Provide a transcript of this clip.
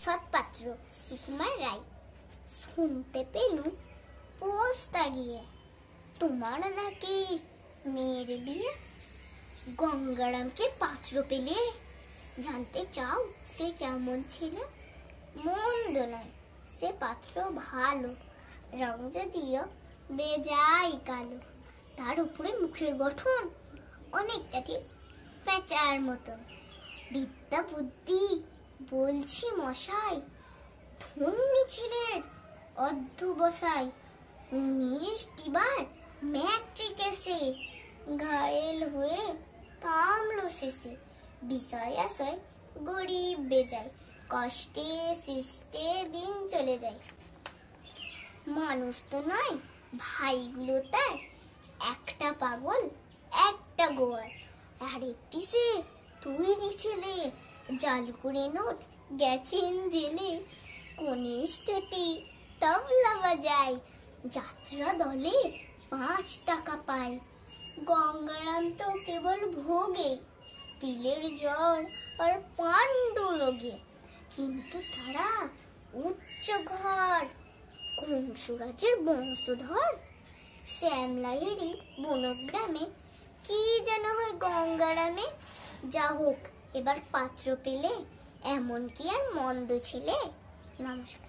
সৎপাত্র সুকুমার রায়। শুনতে পেলুম পোস্তা গিয়ে তোমার নাকি মেয়ের বিয়ে। গঙ্গারামকে পাত্র পেলে জানতে চাও সে কেমন ছিল? মন্দ নয়, সে পাত্র ভালো, রং যদিও বেজাই কালো। তার উপরে মুখের গঠন অনেকটা ঠিক প্যাঁচার মতন। বিদ্যা বুদ্ধি বলছি মশাই, ধন্যী ছেলের অধ্যবসায়। 19টি বার ম্যাট্রিক এসে ঘায়েল হয়ে থামলো শেষে। বিষয় আশয় গরিব বেজায়, কষ্টে সৃষ্টে দিন চলে যায়। মানুষ তো নয় ভাইগুলো তার, একটা পাগল একটা গোয়ার। আর একটি সে তৈরি ছেলে, জাল করে নোট গেছেন জেলে। কনিষ্ঠটি তবলা বাজায়, যাত্রা দলে 5 টাকা পায়। গঙ্গারাম তো কেবল ভোগে, পিলের জ্বর আর পাণ্ডুলোগে। কিন্তু তারা উচ্চ ঘর, কংসরাজের বংশধর। শ্যামলাহেরি বনগ্রামে কি যেন হয় গঙ্গারামে। যা হোক, এবার পাত্র পেলে, এমন কি আর মন্দ ছেলে। নমস্কার।